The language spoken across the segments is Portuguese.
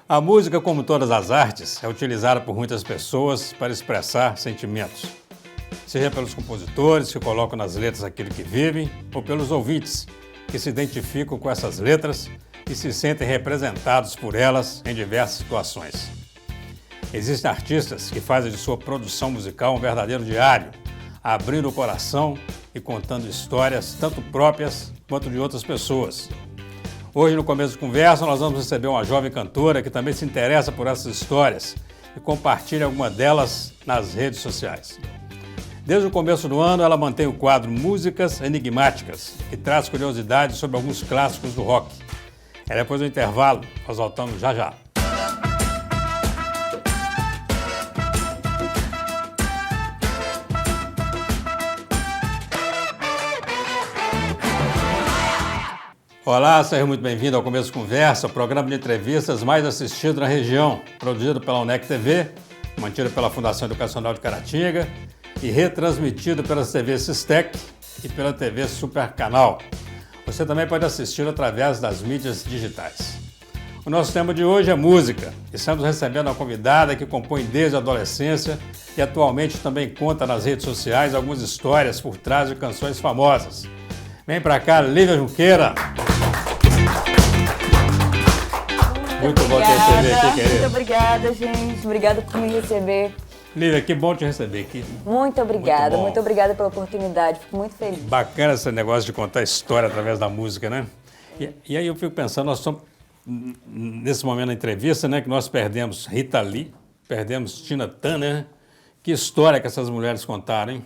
A música, como todas as artes, é utilizada por muitas pessoas para expressar sentimentos. Seja pelos compositores que colocam nas letras aquilo que vivem, ou pelos ouvintes que se identificam com essas letras e se sentem representados por elas em diversas situações. Existem artistas que fazem de sua produção musical um verdadeiro diário, abrindo o coração e contando histórias tanto próprias quanto de outras pessoas. Hoje, no começo de conversa, nós vamos receber uma jovem cantora que também se interessa por essas histórias e compartilha alguma delas nas redes sociais. Desde o começo do ano, ela mantém o quadro Músicas Enigmáticas, que traz curiosidades sobre alguns clássicos do rock. Depois do intervalo, nós voltamos já já. Olá, seja muito bem-vindo ao Começo de Conversa, o programa de entrevistas mais assistido na região, produzido pela UNEC TV, mantido pela Fundação Educacional de Caratinga e retransmitido pela TV Sistec e pela TV Super Canal. Você também pode assistir através das mídias digitais. O nosso tema de hoje é música. Estamos recebendo uma convidada que compõe desde a adolescência e atualmente também conta nas redes sociais algumas histórias por trás de canções famosas. Vem pra cá, Lívia Junqueira. Muito bom te receber aqui, querida. Muito obrigada, gente. Obrigada por me receber. Lívia, que bom te receber aqui. Muito obrigada, muito obrigada pela oportunidade. Fico muito feliz. Bacana esse negócio de contar história através da música, né? E aí eu fico pensando, nós estamos, nesse momento da entrevista, né, que nós perdemos Rita Lee, perdemos Tina Turner. Que história que essas mulheres contaram, hein?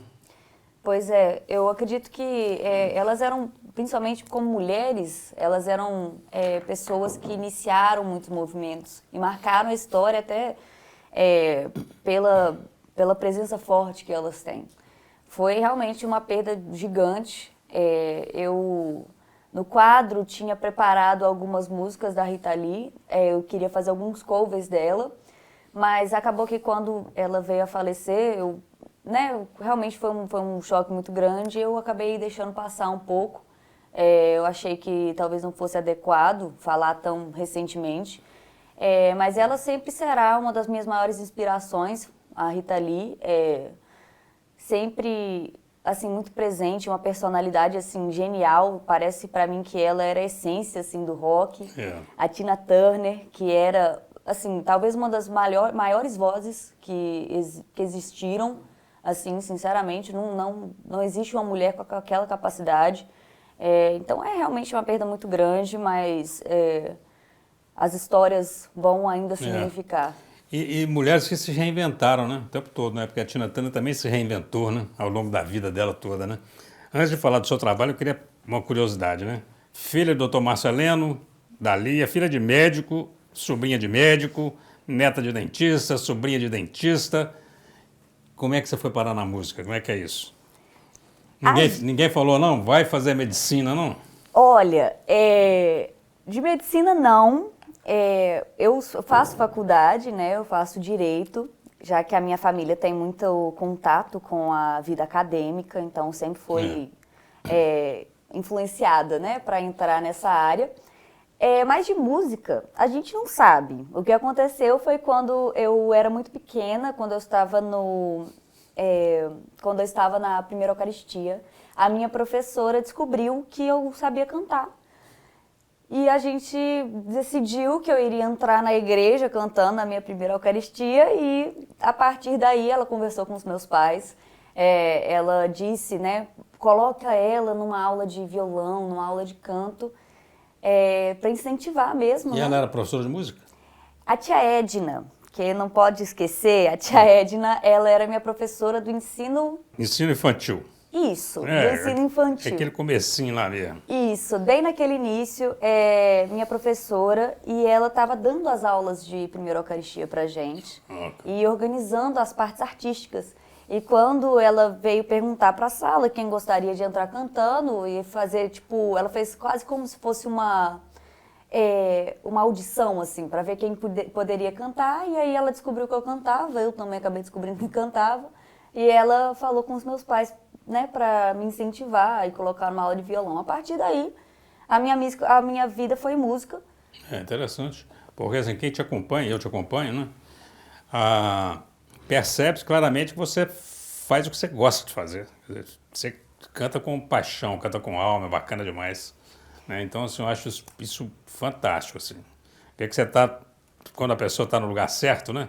Pois é, eu acredito que elas eram, principalmente como mulheres, elas eram pessoas que iniciaram muitos movimentos e marcaram a história até pela presença forte que elas têm. Foi realmente uma perda gigante. Eu, no quadro, tinha preparado algumas músicas da Rita Lee, eu queria fazer alguns covers dela, mas acabou que quando ela veio a falecer, realmente foi um choque muito grande e eu acabei deixando passar um pouco. Eu achei que talvez não fosse adequado falar tão recentemente, mas ela sempre será uma das minhas maiores inspirações, a Rita Lee, sempre assim, muito presente, uma personalidade assim, genial. Parece para mim que ela era a essência assim, do rock. A Tina Turner, que era assim, talvez uma das maiores vozes que existiram. Assim, sinceramente, não existe uma mulher com aquela capacidade. Então, é realmente uma perda muito grande, mas as histórias vão ainda significar. E mulheres que se reinventaram, né? O tempo todo, né? Porque a Tina Turner também se reinventou, né? Ao longo da vida dela toda, né? Antes de falar do seu trabalho, eu queria uma curiosidade, né? Filha do Dr. Marceleno, da Lia, filha de médico, sobrinha de médico, neta de dentista, sobrinha de dentista. Como é que você foi parar na música? Como é que é isso? Ninguém falou, não? Vai fazer medicina, não? Olha, de medicina, não. Eu faço faculdade, né? Eu faço direito, já que a minha família tem muito contato com a vida acadêmica, então sempre foi influenciada, né? Para entrar nessa área. Mas de música, a gente não sabe. O que aconteceu foi quando eu era muito pequena, quando eu estava na primeira Eucaristia, a minha professora descobriu que eu sabia cantar. E a gente decidiu que eu iria entrar na igreja cantando na minha primeira Eucaristia e, a partir daí, ela conversou com os meus pais. Ela disse, né, coloca ela numa aula de violão, numa aula de canto, para incentivar mesmo. E ela era professora de música? A tia Edna, que não pode esquecer, a tia Edna, ela era minha professora do ensino... Ensino infantil. Isso, do ensino infantil. Aquele comecinho lá mesmo. Isso, bem naquele início, minha professora, e ela estava dando as aulas de primeira Eucaristia pra gente e organizando as partes artísticas. E quando ela veio perguntar para a sala quem gostaria de entrar cantando e fazer, tipo, ela fez quase como se fosse uma audição, assim, para ver quem poderia cantar. E aí ela descobriu que eu cantava, eu também acabei descobrindo que cantava. E ela falou com os meus pais, né, para me incentivar e colocar numa aula de violão. A partir daí, a minha vida foi música. É interessante. Porque assim, quem te acompanha, eu te acompanho, né? Percebe claramente que você faz o que você gosta de fazer. Quer dizer, você canta com paixão, canta com alma, é bacana demais. Né? Então, assim, eu acho isso fantástico, assim. Ver que você tá, quando a pessoa está no lugar certo, né?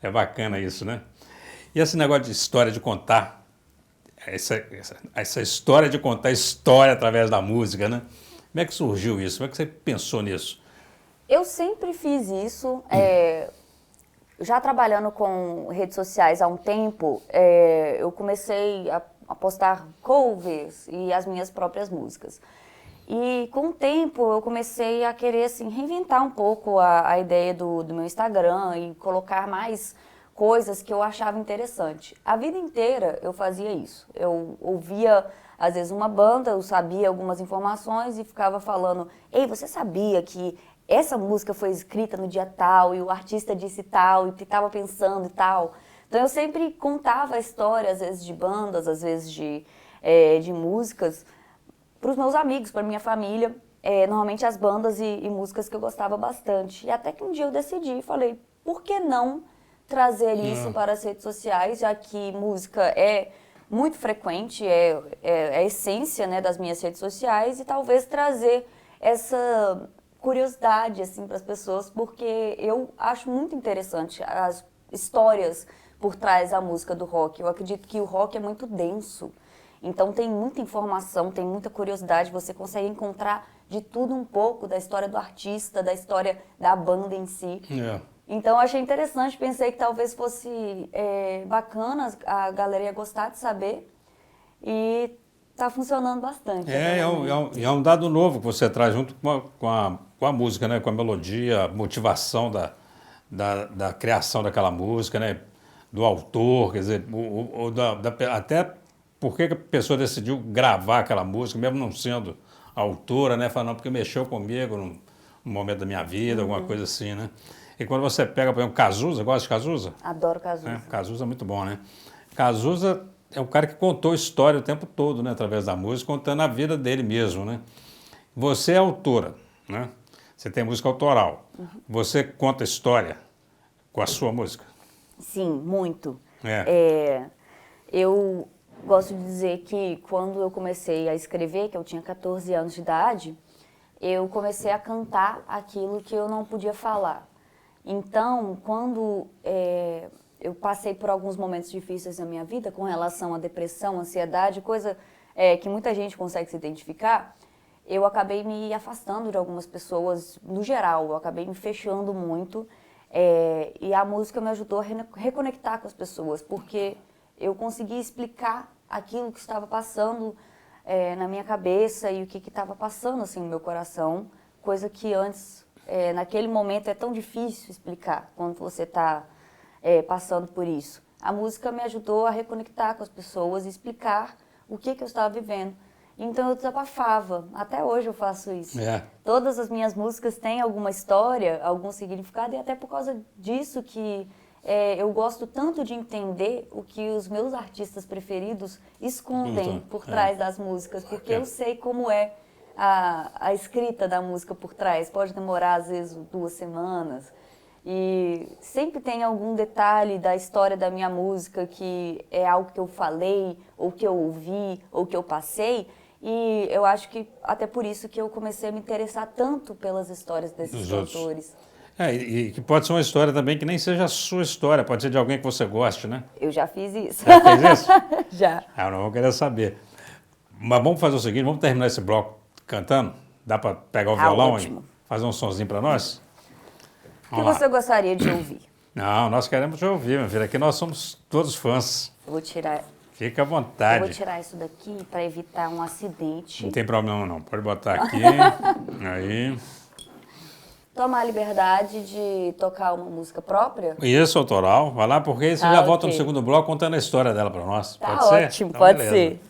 É bacana isso, né? E esse negócio de história, de contar, essa história de contar história através da música, né? Como é que surgiu isso? Como é que você pensou nisso? Eu sempre fiz isso. Já trabalhando com redes sociais há um tempo, eu comecei a postar covers e as minhas próprias músicas. E com o tempo eu comecei a querer assim, reinventar um pouco a ideia do meu Instagram e colocar mais coisas que eu achava interessante. A vida inteira eu fazia isso. Eu ouvia, às vezes, uma banda, eu sabia algumas informações e ficava falando: ei, você sabia que essa música foi escrita no dia tal e o artista disse tal e o que estava pensando e tal? Então eu sempre contava a história, às vezes de bandas, às vezes de músicas, para os meus amigos, para minha família, normalmente as bandas e músicas que eu gostava bastante. E até que um dia eu decidi, falei, por que não trazer isso para as redes sociais, já que música é muito frequente, é a essência, né, das minhas redes sociais, e talvez trazer essa curiosidade assim, para as pessoas, porque eu acho muito interessante as histórias por trás da música do rock. Eu acredito que o rock é muito denso. Então tem muita informação, tem muita curiosidade, você consegue encontrar de tudo um pouco da história do artista, da história da banda em si. Então eu achei interessante, pensei que talvez fosse bacana, a galera ia gostar de saber e está funcionando bastante. É um dado novo que você traz junto com a música, né? Com a melodia, a motivação da criação daquela música, né? Do autor, quer dizer, até por que a pessoa decidiu gravar aquela música, mesmo não sendo autora, né? Falando, porque mexeu comigo num momento da minha vida, alguma coisa assim, né? E quando você pega, por exemplo, Cazuza, gosta de Cazuza? Adoro Cazuza. Cazuza é muito bom, né? Cazuza é um cara que contou história o tempo todo, né? Através da música, contando a vida dele mesmo, né? Você é autora, né? Você tem música autoral. Você conta história com a sua música? Sim, muito. Eu gosto de dizer que quando eu comecei a escrever, que eu tinha 14 anos de idade, eu comecei a cantar aquilo que eu não podia falar. Então, quando eu passei por alguns momentos difíceis na minha vida com relação à depressão, ansiedade, coisa que muita gente consegue se identificar, eu acabei me afastando de algumas pessoas, no geral, eu acabei me fechando muito, e a música me ajudou a reconectar com as pessoas, porque eu consegui explicar aquilo que estava passando na minha cabeça e o que estava passando assim, no meu coração, coisa que antes, naquele momento, é tão difícil explicar quando você está passando por isso. A música me ajudou a reconectar com as pessoas e explicar o que eu estava vivendo. Então eu desabafava, até hoje eu faço isso. Todas as minhas músicas têm alguma história, algum significado, e até por causa disso que eu gosto tanto de entender o que os meus artistas preferidos escondem por trás das músicas, porque eu sei como é a escrita da música por trás. Pode demorar, às vezes, 2 semanas. E sempre tem algum detalhe da história da minha música que é algo que eu falei, ou que eu ouvi, ou que eu passei. E eu acho que até por isso que eu comecei a me interessar tanto pelas histórias desses cantores. E que pode ser uma história também que nem seja a sua história, pode ser de alguém que você goste, né? Eu já fiz isso. Já fez isso? Já. Não vou querer saber. Mas vamos fazer o seguinte, vamos terminar esse bloco cantando? Dá para pegar o violão ótimo. e fazer um sonzinho para nós? O que você gostaria de ouvir? Não, nós queremos te ouvir, meu filho. Aqui nós somos todos fãs. Eu vou tirar... Fica à vontade. Eu vou tirar isso daqui para evitar um acidente. Não tem problema não, pode botar aqui. Aí. Tomar a liberdade de tocar uma música própria? Isso, autoral. Vai lá, porque aí você já volta no segundo bloco contando a história dela para nós. Tá pode ser? Ótimo, então, pode beleza. ser.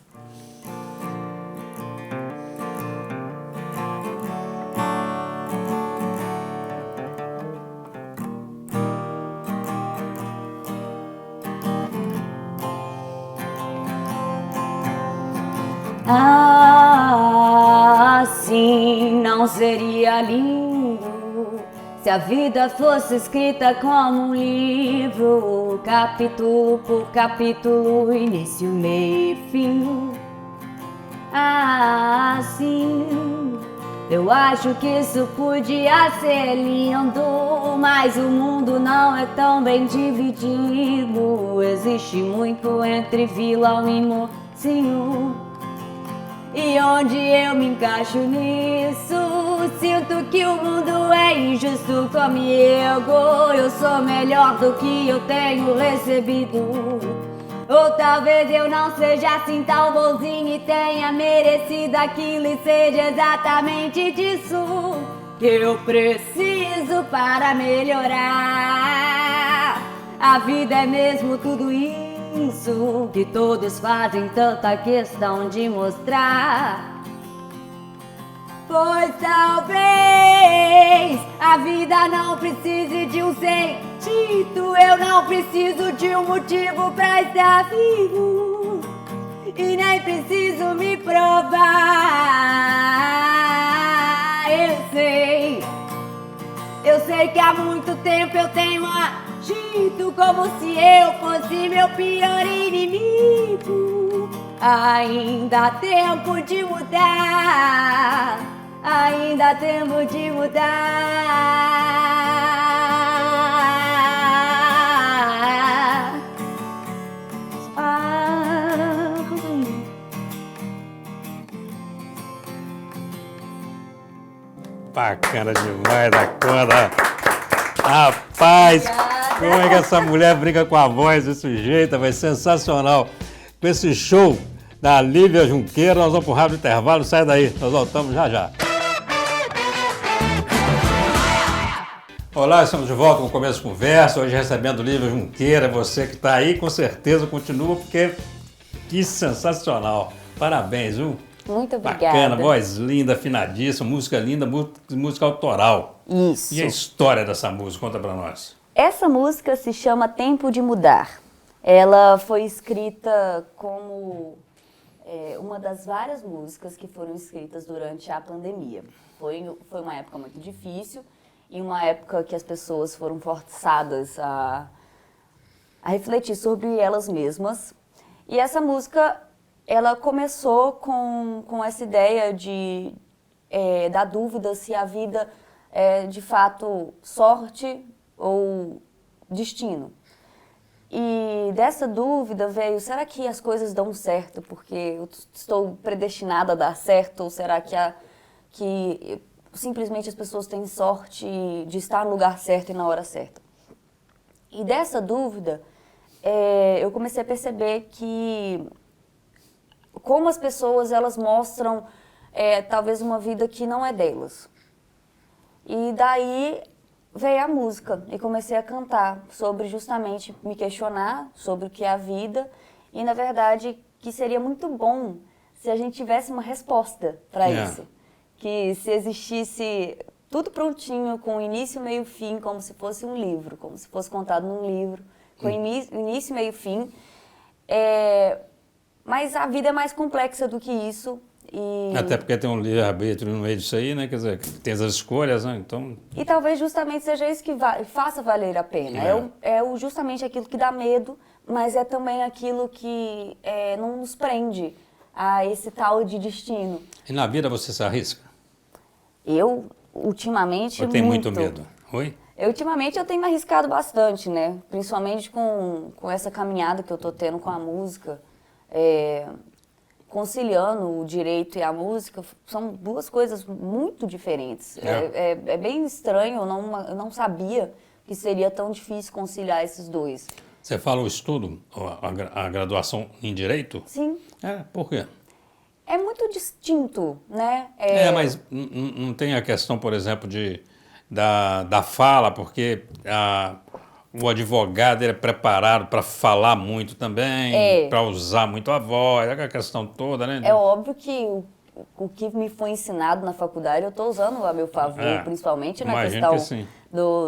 Assim não seria lindo Se a vida fosse escrita como um livro, capítulo por capítulo, início, meio e fim. Assim, eu acho que isso podia ser lindo, mas o mundo não é tão bem dividido. Existe muito entre vilão e mocinho. E onde eu me encaixo nisso? Sinto que o mundo é injusto comigo. Eu sou melhor do que eu tenho recebido. Ou talvez eu não seja assim tão bonzinho e tenha merecido aquilo, e seja exatamente disso que eu preciso para melhorar. A vida é mesmo tudo isso que todos fazem tanta questão de mostrar. Pois talvez a vida não precise de um sentido, eu não preciso de um motivo pra estar vivo, e nem preciso me provar. Eu sei que há muito tempo eu tenho agido como se eu fosse meu pior inimigo. Ainda há tempo de mudar, ainda há tempo de mudar. Bacana demais da conta. Rapaz, como é que essa mulher brinca com a voz desse jeito? Vai ser sensacional. Com esse show da Lívia Junqueira, nós vamos para um rápido intervalo. Sai daí, nós voltamos já já. Olá, estamos de volta com o Começo de Conversa. Hoje recebendo Lívia Junqueira. Você que está aí, com certeza continua, porque que sensacional. Parabéns, viu? Muito obrigada. Bacana, voz linda, afinadíssima, música linda, música autoral. Isso. E a história dessa música? Conta pra nós. Essa música se chama Tempo de Mudar. Ela foi escrita como uma das várias músicas que foram escritas durante a pandemia. Foi uma época muito difícil e uma época que as pessoas foram forçadas a refletir sobre elas mesmas. E essa música, ela começou com essa ideia da dúvida se a vida é de fato sorte ou destino. E dessa dúvida veio, será que as coisas dão certo porque eu estou predestinada a dar certo? Ou será que simplesmente as pessoas têm sorte de estar no lugar certo e na hora certa? E dessa dúvida, eu comecei a perceber que como as pessoas elas mostram talvez uma vida que não é delas. E daí veio a música e comecei a cantar sobre justamente me questionar sobre o que é a vida e, na verdade, que seria muito bom se a gente tivesse uma resposta para isso. Que se existisse tudo prontinho, com início, meio e fim, como se fosse um livro, como se fosse contado num livro, com início, meio e fim. Mas a vida é mais complexa do que isso. Até porque tem um livre-arbítrio no meio disso aí, né? Quer dizer, tem as escolhas, né? Então... E talvez justamente seja isso que faça valer a pena. Justamente aquilo que dá medo, mas é também aquilo que não nos prende a esse tal de destino. E na vida você se arrisca? Eu, ultimamente, ou tem muito medo? Oi? Ultimamente eu tenho me arriscado bastante, né? Principalmente com essa caminhada que eu tô tendo com a música. Conciliando o direito e a música, são duas coisas muito diferentes. É bem estranho, eu não sabia que seria tão difícil conciliar esses dois. Você fala o estudo, a graduação em Direito? Sim. Por quê? É muito distinto, né? Mas não tem a questão, por exemplo, da fala, porque o advogado é preparado para falar muito também, para usar muito a voz, a questão toda, né? É óbvio que o que me foi ensinado na faculdade eu estou usando a meu favor, principalmente na questão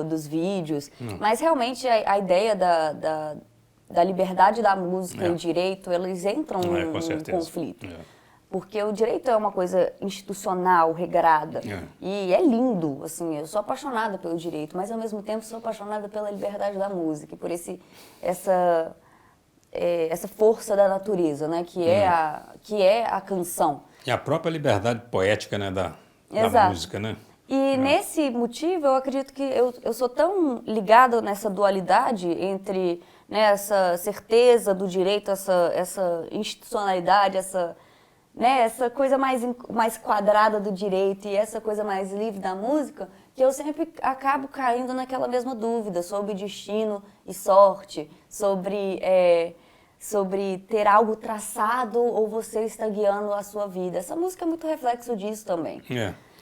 dos vídeos. Mas realmente a ideia da liberdade da música e o direito, eles entram num conflito. Porque o direito é uma coisa institucional, regrada. É. E é lindo, assim, eu sou apaixonada pelo direito, mas ao mesmo tempo sou apaixonada pela liberdade da música, por essa força da natureza, né, que é a canção. E a própria liberdade poética, né, da Exato. música, né? E nesse motivo, eu acredito que eu sou tão ligada nessa dualidade entre, né, essa certeza do direito, essa institucionalidade, essa coisa mais quadrada do direito e essa coisa mais livre da música, que eu sempre acabo caindo naquela mesma dúvida sobre destino e sorte, sobre ter algo traçado ou você está guiando a sua vida. Essa música é muito reflexo disso também.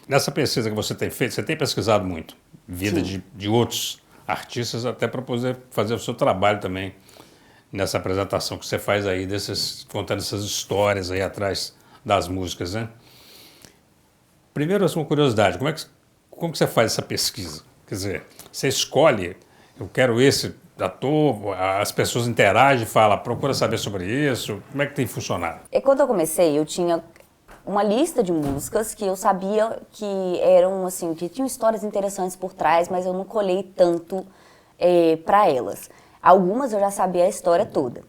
Nessa pesquisa que você tem feito, você tem pesquisado muito vida de outros artistas, até para poder fazer o seu trabalho também nessa apresentação que você faz aí, contando essas histórias aí atrás das músicas, né? Primeiro, uma curiosidade, como que você faz essa pesquisa? Quer dizer, você escolhe, eu quero esse ator, as pessoas interagem, falam, procura saber sobre isso, como é que tem funcionado? Quando eu comecei, eu tinha uma lista de músicas que eu sabia que eram, assim, que tinham histórias interessantes por trás, mas eu não colhei tanto para elas. Algumas eu já sabia a história toda.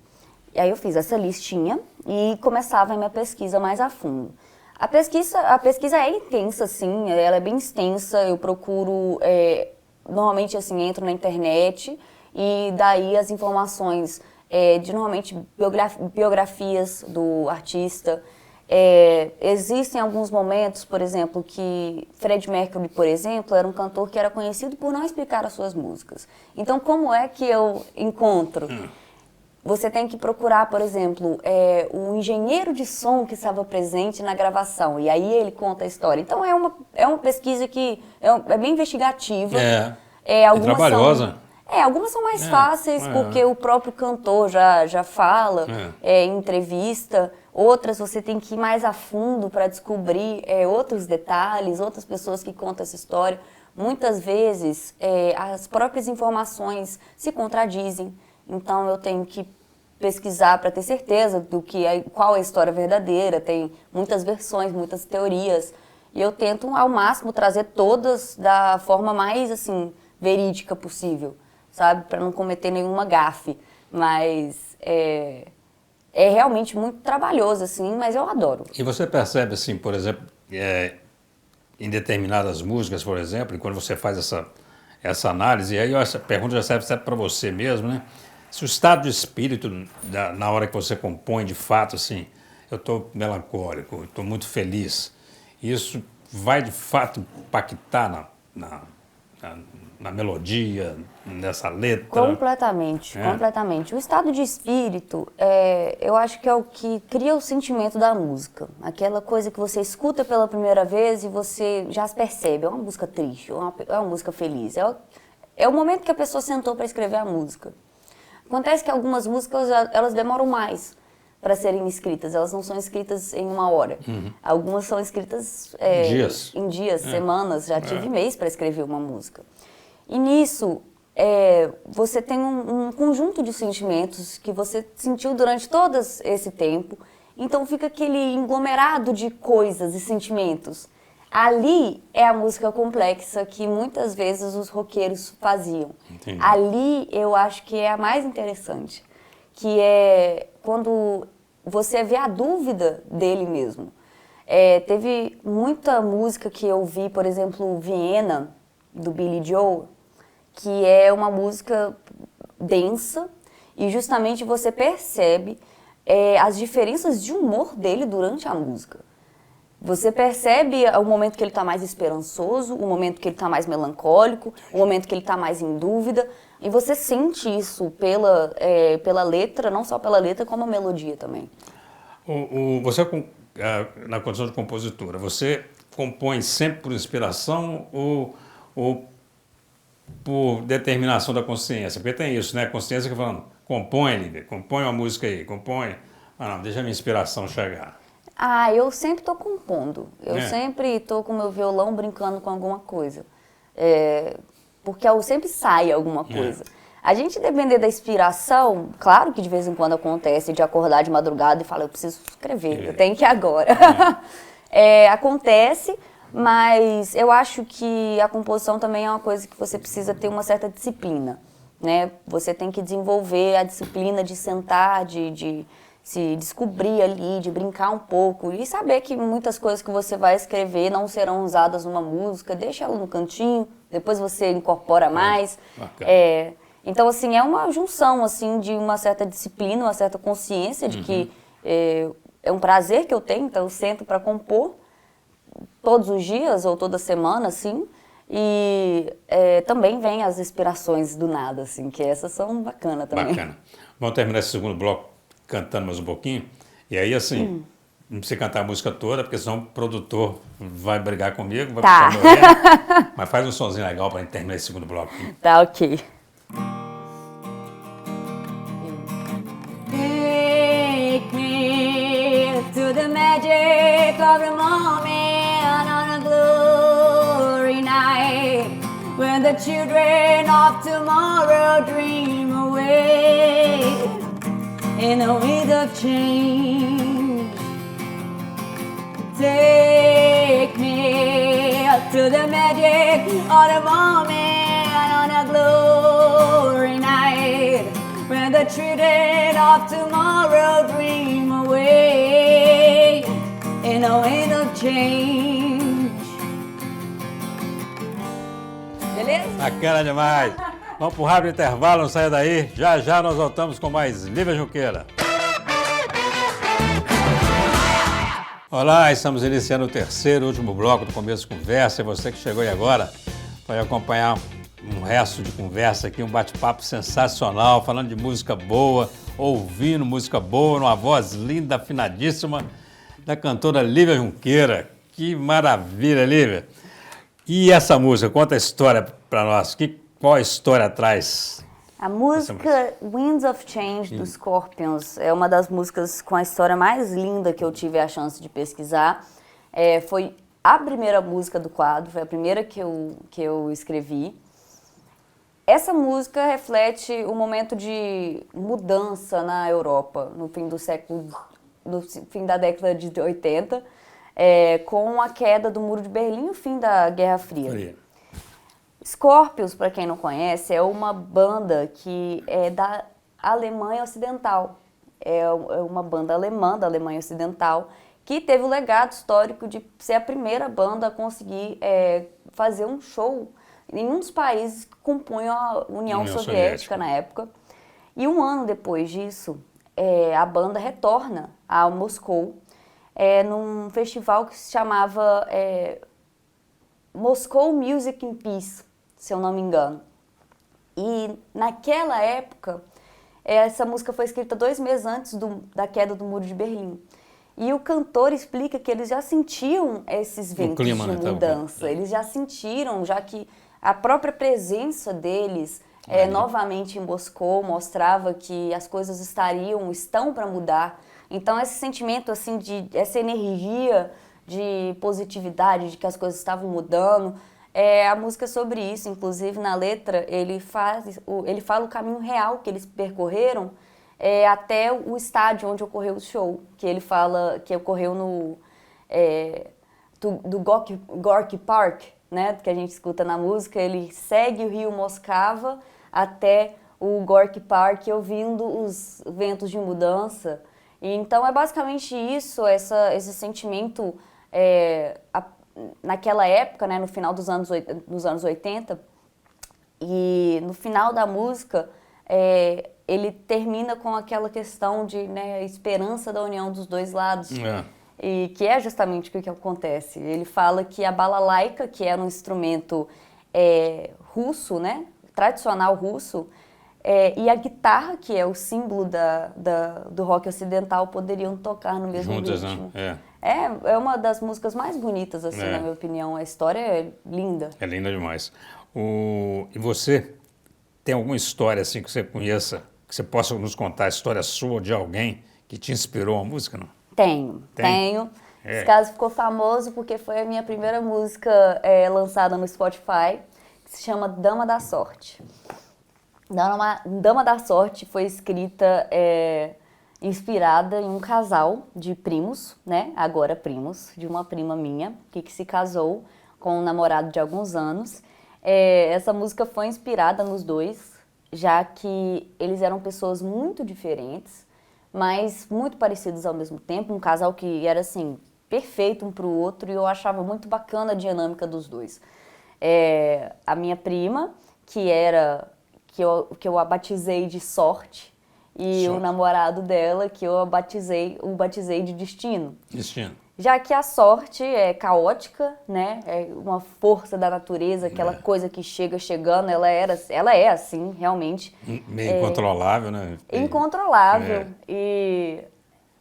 E aí eu fiz essa listinha e começava a minha pesquisa mais a fundo. A pesquisa é intensa, sim, ela é bem extensa, eu procuro, normalmente assim, entro na internet e daí as informações de normalmente biografias do artista. Existem alguns momentos, por exemplo, que Freddie Mercury, por exemplo, era um cantor que era conhecido por não explicar as suas músicas. Então, como é que eu encontro? Você tem que procurar, por exemplo, o engenheiro de som que estava presente na gravação, e aí ele conta a história. Então, é uma pesquisa que é bem investigativa. Algumas trabalhosa. Algumas são mais fáceis, porque o próprio cantor já fala em entrevista. Outras você tem que ir mais a fundo para descobrir outros detalhes, outras pessoas que contam essa história. Muitas vezes as próprias informações se contradizem, então eu tenho que pesquisar para ter certeza qual é a história verdadeira. Tem muitas versões, muitas teorias, e eu tento ao máximo trazer todas da forma mais assim verídica possível, sabe, para não cometer nenhuma gafe, mas é realmente muito trabalhoso, assim, mas eu adoro. E você percebe, assim, por exemplo, em determinadas músicas, por exemplo, e quando você faz essa análise, e aí essa pergunta já serve para você mesmo, né? Se o estado de espírito, na hora que você compõe, de fato, assim, eu estou melancólico, estou muito feliz, isso vai, de fato, impactar na melodia, nessa letra? Completamente, completamente. O estado de espírito, eu acho que é o que cria o sentimento da música. Aquela coisa que você escuta pela primeira vez e você já percebe, é uma música triste, é uma música feliz. É o momento que a pessoa sentou para escrever a música. Acontece que algumas músicas, elas demoram mais para serem escritas, elas não são escritas em uma hora. Algumas são escritas em dias, semanas, já tive mês para escrever uma música. E nisso, você tem um conjunto de sentimentos que você sentiu durante todo esse tempo, então fica aquele englomerado de coisas e sentimentos. Ali é a música complexa que muitas vezes os roqueiros faziam. Entendi. Ali eu acho que é a mais interessante, que é quando você vê a dúvida dele mesmo. Teve muita música que eu vi, por exemplo, Viena, do Billy Joel, que é uma música densa e justamente você percebe as diferenças de humor dele durante a música. Você percebe o momento que ele está mais esperançoso, o momento que ele está mais melancólico, o momento que ele está mais em dúvida. E você sente isso pela letra, não só pela letra, como a melodia também. Você, na condição de compositora, você compõe sempre por inspiração ou por determinação da consciência? Porque tem isso, né? A consciência que falando, compõe, Lívia, compõe uma música aí, compõe. Não, deixa a minha inspiração chegar. Eu sempre estou compondo. Eu sempre estou com o meu violão brincando com alguma coisa. Porque sempre sai alguma coisa. A gente depender da inspiração, claro que de vez em quando acontece de acordar de madrugada e falar, eu preciso escrever, eu tenho que ir agora. Acontece, mas eu acho que a composição também é uma coisa que você precisa ter uma certa disciplina, né? Você tem que desenvolver a disciplina de sentar, de se descobrir ali, de brincar um pouco e saber que muitas coisas que você vai escrever não serão usadas numa música, deixa ela no cantinho, depois você incorpora mais. Então, assim, é uma junção, assim, de uma certa disciplina, uma certa consciência de que é um prazer que eu tenho, então eu sento para compor todos os dias ou toda semana, assim, e também vem as inspirações do nada, assim, que essas são bacanas também. Bacana. Vamos terminar esse segundo bloco cantando mais um pouquinho. E aí, assim, não precisa cantar a música toda, porque senão o produtor vai brigar comigo, vai puxar meu orelha. Mas faz um sonzinho legal para terminar esse segundo bloco. Tá, ok. Take me to the magic of the moment on a glory night when the children of tomorrow dream away in a wind of change. Take me to the magic of the moment on a glory night when the children of tomorrow dream away in a wind of change. Beleza? Bacana demais. Vamos pro rápido intervalo, não saia daí. Já já nós voltamos com mais Lívia Junqueira. Olá, estamos iniciando o terceiro e último bloco do Começo de Conversa. E você que chegou aí agora vai acompanhar um resto de conversa aqui, um bate-papo sensacional, falando de música boa, ouvindo música boa, numa voz linda, afinadíssima, da cantora Lívia Junqueira. Que maravilha, Lívia! E essa música, conta a história para nós. Qual a história atrás? A música Winds of Change, dos Scorpions, é uma das músicas com a história mais linda que eu tive a chance de pesquisar. Foi a primeira música do quadro, foi a primeira que eu escrevi. Essa música reflete um momento de mudança na Europa, no fim da década de 80, com a queda do Muro de Berlim e o fim da Guerra Fria. Scorpions, para quem não conhece, é uma banda que é da Alemanha Ocidental. É uma banda alemã, da Alemanha Ocidental, que teve o legado histórico de ser a primeira banda a conseguir fazer um show em um dos países que compunham a União Soviética na época. E um ano depois disso, a banda retorna a Moscou, num festival que se chamava Moscow Music in Peace, se eu não me engano. E naquela época, essa música foi escrita 2 meses antes da queda do Muro de Berlim. E o cantor explica que eles já sentiam esses ventos de mudança. Eles já sentiram, já que a própria presença deles novamente em Moscou mostrava que as coisas estão para mudar. Então esse sentimento, assim, essa energia de positividade, de que as coisas estavam mudando, a música é sobre isso. Inclusive na letra ele fala o caminho real que eles percorreram até o estádio onde ocorreu o show, que ele fala que ocorreu do Gorky Park, né, que a gente escuta na música. Ele segue o rio Moscava até o Gorky Park, ouvindo os ventos de mudança. E então é basicamente isso, esse sentimento naquela época, né, no final dos anos 80, e no final da música ele termina com aquela questão de, né, esperança da união dos dois lados. E que é justamente o que acontece. Ele fala que a balalaika, que era um instrumento russo, né, tradicional russo, e a guitarra, que é o símbolo do rock ocidental, poderiam tocar no mesmo ritmo. Né? É uma das músicas mais bonitas, assim, na minha opinião. A história é linda. É linda demais. E você tem alguma história assim que você conheça, que você possa nos contar, a história sua ou de alguém que te inspirou a música, não? Tenho. Esse caso ficou famoso porque foi a minha primeira música lançada no Spotify, que se chama Dama da Sorte. Dama da Sorte foi escrita inspirada em um casal de primos, né? Agora primos, de uma prima minha, que se casou com um namorado de alguns anos. Essa música foi inspirada nos dois, já que eles eram pessoas muito diferentes, mas muito parecidos ao mesmo tempo. Um casal que era, assim, perfeito um pro outro, e eu achava muito bacana a dinâmica dos dois. A minha prima, que eu a batizei de Sorte, e o namorado dela, que eu batizei de Destino. Destino. Já que a sorte é caótica, né? É uma força da natureza, aquela coisa que chega chegando, ela é assim, realmente. Meio incontrolável, né? Incontrolável. E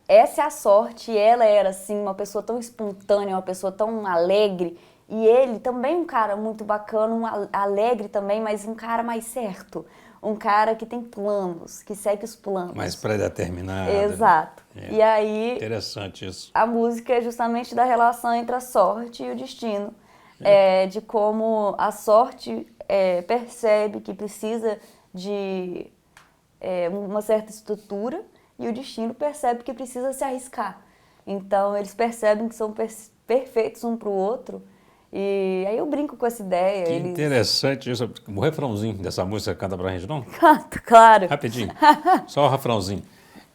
essa é a sorte, e ela era, assim, uma pessoa tão espontânea, uma pessoa tão alegre. E ele também um cara muito bacana, alegre também, mas um cara mais certo. Um cara que tem planos, que segue os planos. Mais predeterminado. Exato. E aí... Interessante isso. A música é justamente da relação entre a sorte e o destino. De como a sorte percebe que precisa de uma certa estrutura e o destino percebe que precisa se arriscar. Então, eles percebem que são perfeitos um para o outro. E aí eu brinco com essa ideia. Que interessante isso. O refrãozinho dessa música canta pra gente, não? Canto, claro. Rapidinho. Só o refrãozinho.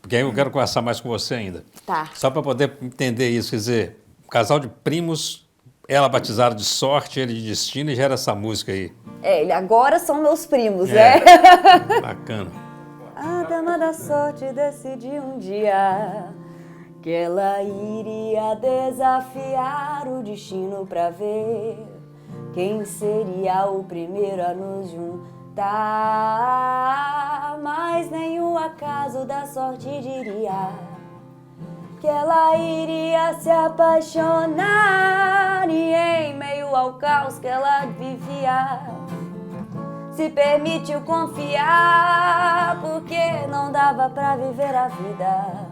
Porque aí eu quero conversar mais com você ainda. Tá. Só para poder entender isso, quer dizer, um casal de primos, ela batizada de Sorte, ele de Destino, e gera essa música aí. Agora são meus primos, né? Bacana. A dama da sorte decidiu um dia que ela iria desafiar o destino pra ver quem seria o primeiro a nos juntar. Mas nenhum acaso da sorte diria que ela iria se apaixonar, e em meio ao caos que ela vivia se permitiu confiar, porque não dava pra viver a vida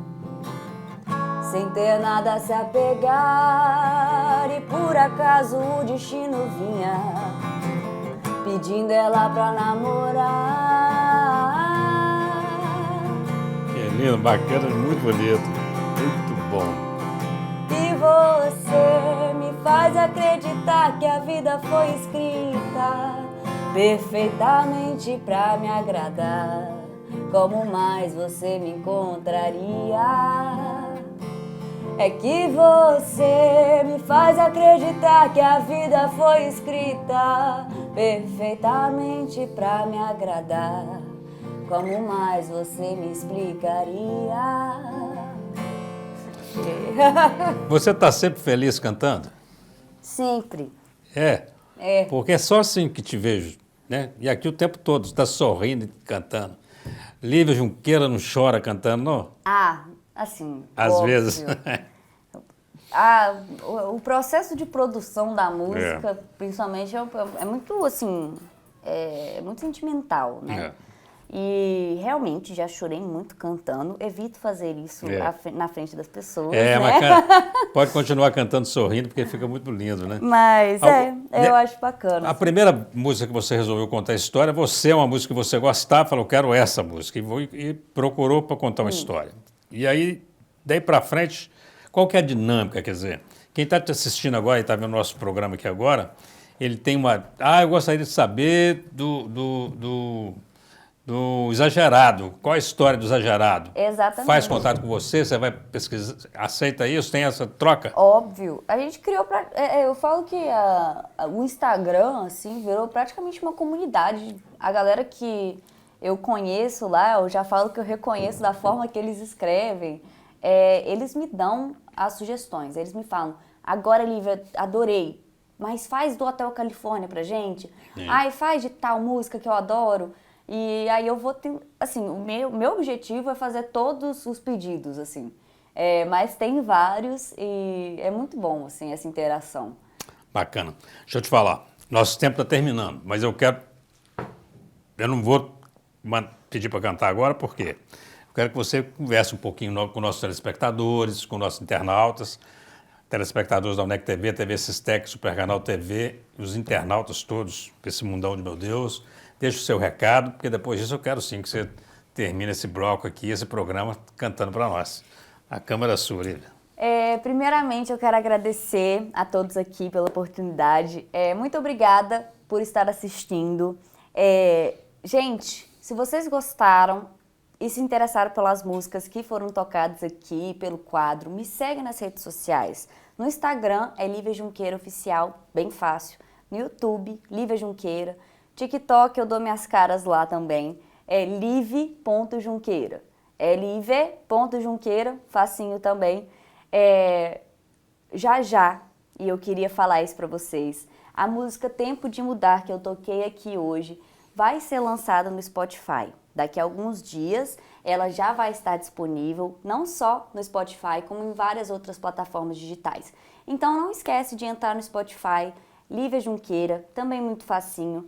sem ter nada a se apegar. E por acaso o destino vinha pedindo ela pra namorar. Que lindo, bacana, muito bonito. Muito bom. E você me faz acreditar que a vida foi escrita perfeitamente pra me agradar. Como mais você me encontraria? É que você me faz acreditar que a vida foi escrita perfeitamente pra me agradar. Como mais você me explicaria? Você está sempre feliz cantando? Sempre. Porque é só assim que te vejo, né? E aqui o tempo todo, você está sorrindo e cantando. Lívia Junqueira não chora cantando, não? Assim, às óbvio. vezes. O processo de produção da música, principalmente, é muito, assim, muito sentimental, né? E realmente já chorei muito cantando. Evito fazer isso na frente das pessoas, né? Mas pode continuar cantando sorrindo, porque fica muito lindo, né? Mas eu acho bacana. A primeira música que você resolveu contar a história, você é uma música que você gostava, falou, quero essa música, e procurou para contar uma história. E aí, daí para frente, qual que é a dinâmica, quer dizer? Quem está te assistindo agora e está vendo o nosso programa aqui agora, ele tem uma... eu gostaria de saber do Exagerado. Qual a história do Exagerado? Exatamente. Faz contato com você, você vai pesquisar, aceita isso, tem essa troca? Óbvio. A gente criou... eu falo que o Instagram, assim, virou praticamente uma comunidade. A galera que eu conheço lá, eu já falo que eu reconheço da forma que eles escrevem. Eles me dão as sugestões, eles me falam, agora, Lívia, adorei, mas faz do Hotel Califórnia pra gente. Faz de tal música que eu adoro. E aí eu vou ter, assim, o meu objetivo é fazer todos os pedidos, assim. Mas tem vários e é muito bom, assim, essa interação. Bacana. Deixa eu te falar, nosso tempo está terminando, mas eu não vou pedir para cantar agora, por quê? Eu quero que você converse um pouquinho com nossos telespectadores, com nossos internautas, telespectadores da UNEC TV, TV Sistec, Super Canal TV, os internautas todos, esse mundão de meu Deus. deixa o seu recado, porque depois disso eu quero sim que você termine esse bloco aqui, esse programa, cantando para nós. A câmera é sua, Lívia. Primeiramente, eu quero agradecer a todos aqui pela oportunidade. Muito obrigada por estar assistindo. Gente, se vocês gostaram e se interessaram pelas músicas que foram tocadas aqui, pelo quadro, me segue nas redes sociais. No Instagram é Lívia Junqueira Oficial, bem fácil. No YouTube, Lívia Junqueira. TikTok eu dou minhas caras lá também. É live.junqueira. É live.junqueira, facinho também. Já, e eu queria falar isso pra vocês, a música Tempo de Mudar, que eu toquei aqui hoje, vai ser lançada no Spotify. Daqui a alguns dias ela já vai estar disponível, não só no Spotify, como em várias outras plataformas digitais. Então não esquece de entrar no Spotify, Lívia Junqueira, também muito facinho.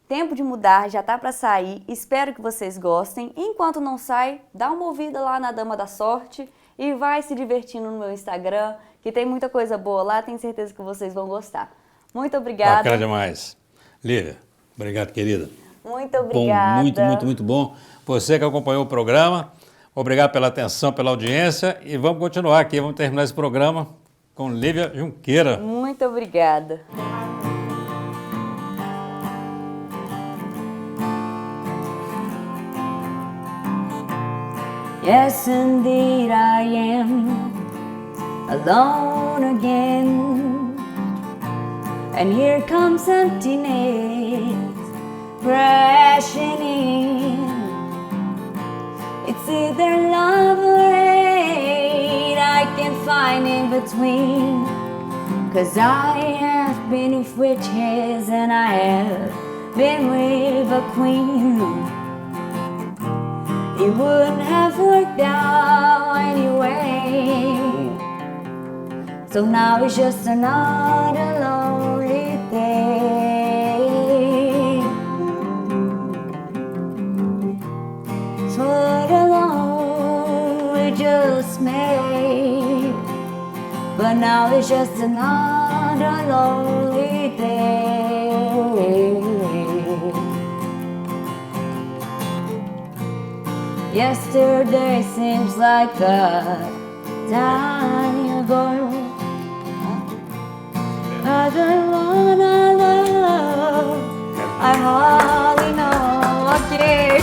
Tempo de Mudar já tá para sair, espero que vocês gostem. Enquanto não sai, dá uma ouvida lá na Dama da Sorte e vai se divertindo no meu Instagram, que tem muita coisa boa lá, tenho certeza que vocês vão gostar. Muito obrigada. Bacana demais. Lívia, obrigado, querida. Muito obrigada. Bom, muito bom. Você que acompanhou o programa, obrigado pela atenção, pela audiência e vamos continuar aqui, vamos terminar esse programa com Lívia Junqueira. Muito obrigada. Yes, indeed, I am alone again. And here comes emptiness crashing in. It's either love or hate, I can't find in between. 'Cause I have been with witches and I have been with a queen. It wouldn't have worked out anyway. So now it's just another lonely day. So alone we just made. But now it's just another lonely day. Yesterday seems like a time ago. I don't wanna love, I hardly know. Okay.